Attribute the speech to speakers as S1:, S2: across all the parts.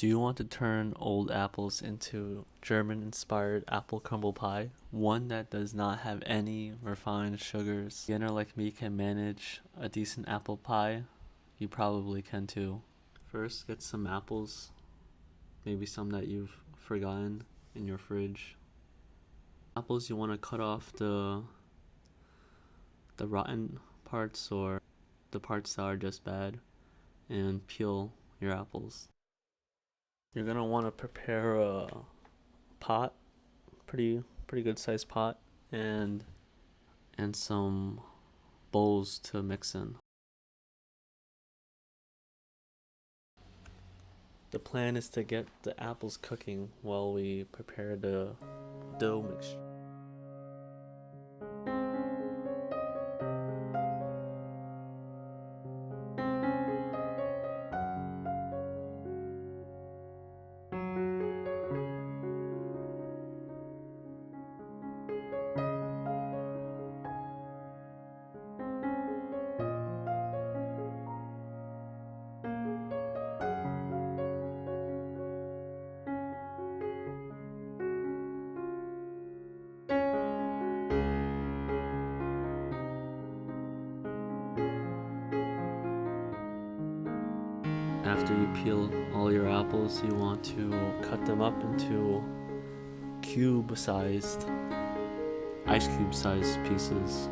S1: Do you want to turn old apples into German-inspired apple crumble pie? One that does not have any refined sugars. Beginner like me can manage a decent apple pie. You probably can too. First, get some apples, maybe some that you've forgotten in your fridge. Apples, you want to cut off the rotten parts or the parts that are just bad, and peel your apples. You're gonna want to prepare a pot, pretty good sized pot, and some bowls to mix in. The plan is to get the apples cooking while we prepare the dough mixture. After you peel all your apples, you want to cut them up into ice cube sized pieces.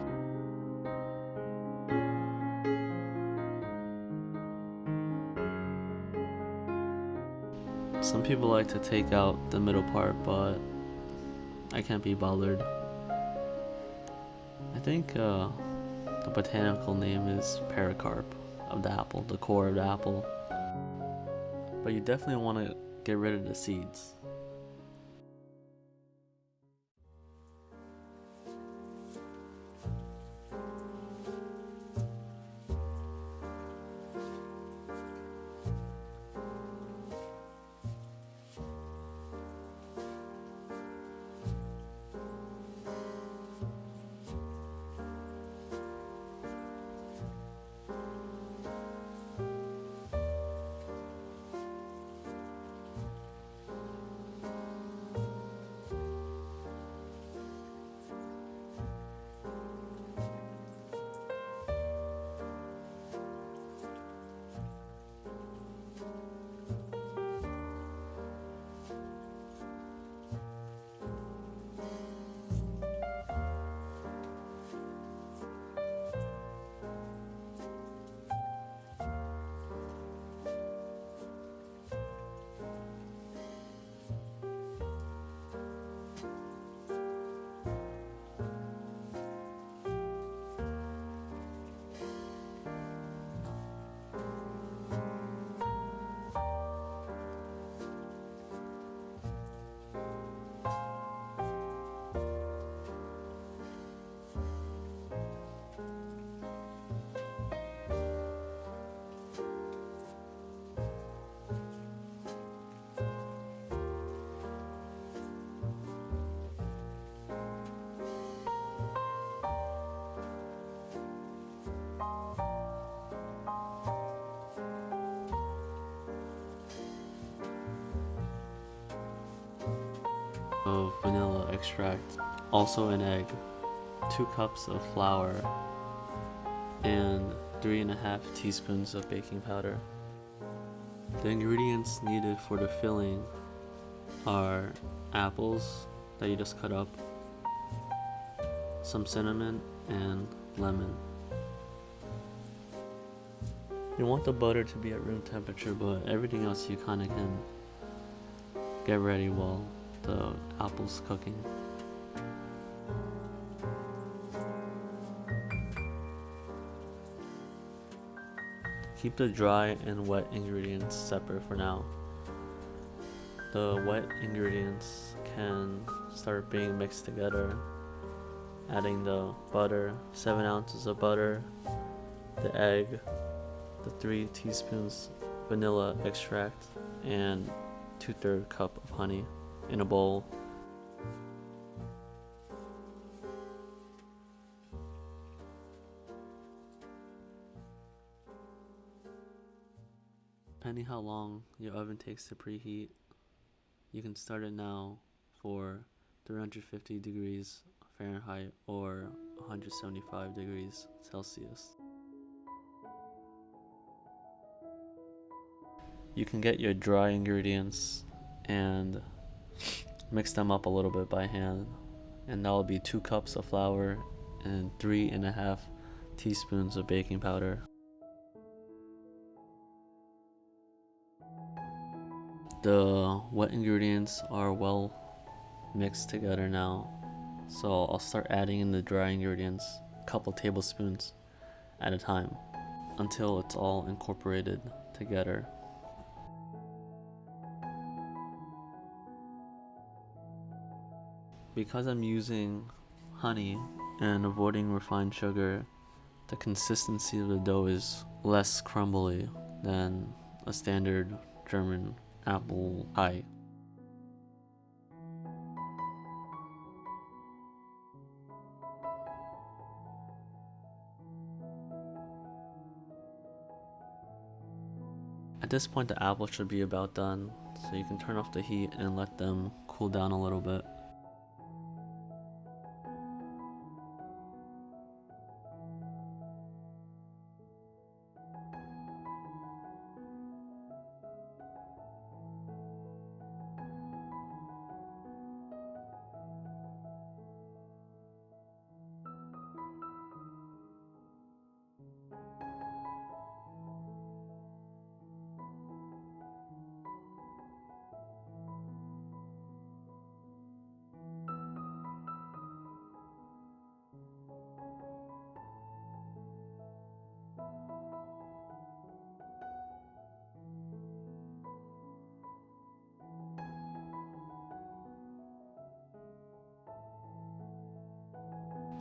S1: Some people like to take out the middle part, but I can't be bothered. I think the botanical name is pericarp of the apple, the core of the apple. But you definitely want to get rid of the seeds. Of vanilla extract, also an egg, 2 cups of flour, and 3.5 teaspoons of baking powder. The ingredients needed for the filling are apples that you just cut up, some cinnamon, and lemon. You want the butter to be at room temperature, but everything else you kind of can get ready while the apple's cooking. Keep the dry and wet ingredients separate for now. The wet ingredients can start being mixed together, adding the butter, 7 ounces of butter, the egg, the 3 teaspoons vanilla extract, and 2/3 cup of honey in a bowl. Depending how long your oven takes to preheat, you can start it now for 350 degrees Fahrenheit or 175 degrees Celsius. You can get your dry ingredients and mix them up a little bit by hand, and that will be 2 cups of flour and 3.5 teaspoons of baking powder. The wet ingredients are well mixed together now, so I'll start adding in the dry ingredients a couple tablespoons at a time until it's all incorporated together. Because I'm using honey and avoiding refined sugar, the consistency of the dough is less crumbly than a standard German apple pie. At this point, the apples should be about done, so you can turn off the heat and let them cool down a little bit.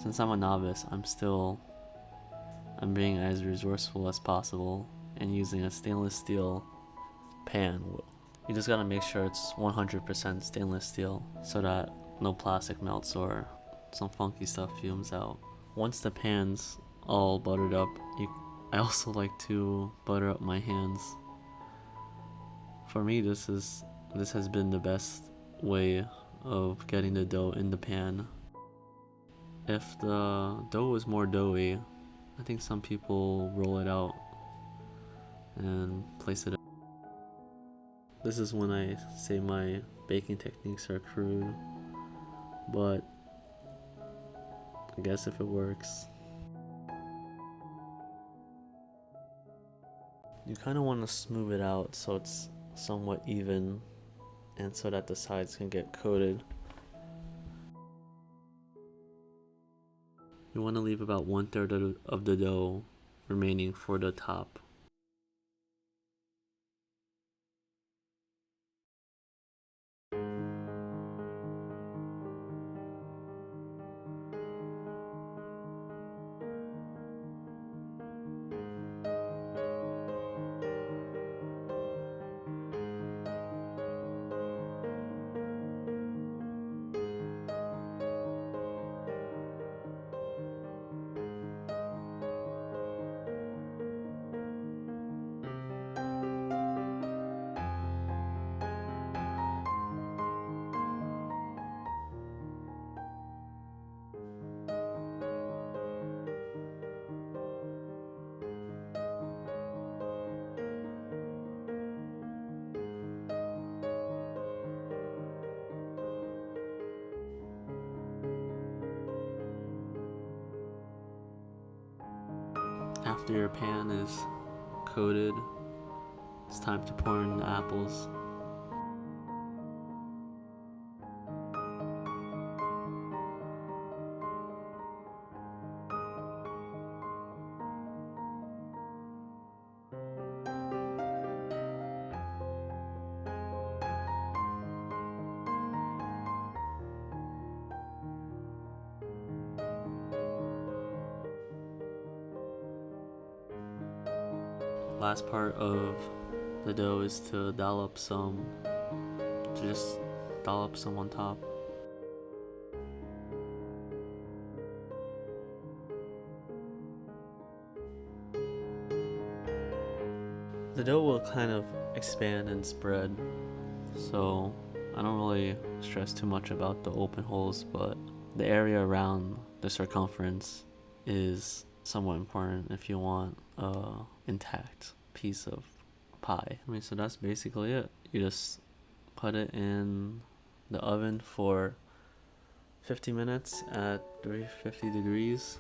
S1: Since I'm a novice, I'm being as resourceful as possible and using a stainless steel pan. You just gotta make sure it's 100% stainless steel so that no plastic melts or some funky stuff fumes out. Once the pan's all buttered up, I also like to butter up my hands. For me, this has been the best way of getting the dough in the pan. If the dough is more doughy, I think some people roll it out and place it. This is when I say my baking techniques are crude, but I guess if it works. You kind of want to smooth it out so it's somewhat even and so that the sides can get coated. You want to leave about 1/3 of the dough remaining for the top. After your pan is coated, it's time to pour in the apples. Last part of the dough is to just dollop some on top. The dough will kind of expand and spread. So I don't really stress too much about the open holes, but the area around the circumference is somewhat important if you want a intact piece of pie. I mean, so that's basically it. You just put it in the oven for 50 minutes at 350 degrees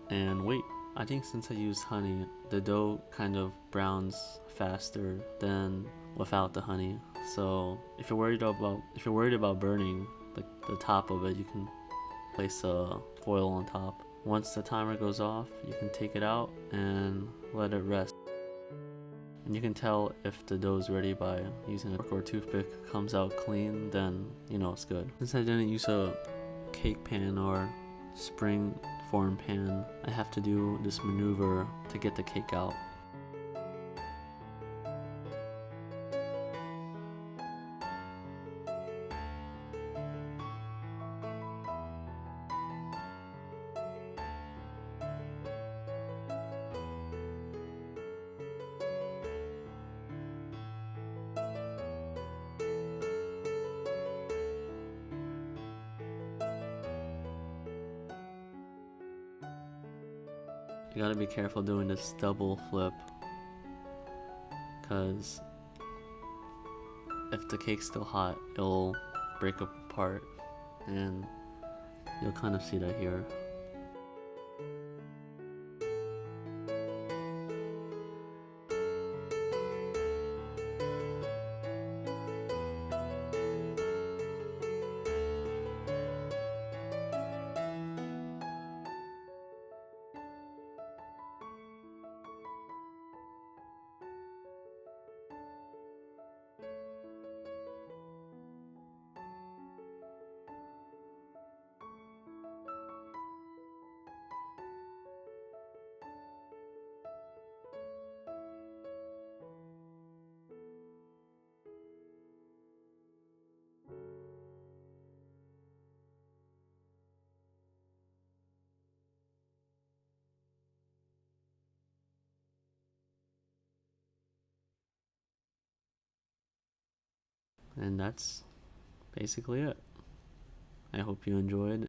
S1: and wait. I think since I used honey, the dough kind of browns faster than without the honey. So if you're worried about burning the top of it, you can place a foil on top. Once the timer goes off, you can take it out and let it rest. And you can tell if the dough is ready by using a fork or toothpick. Comes out clean, then you know it's good. Since I didn't use a cake pan or spring form pan, I have to do this maneuver to get the cake out. You gotta be careful doing this double flip, because if the cake's still hot, it'll break apart, and you'll kind of see that here. And that's basically it. I hope you enjoyed,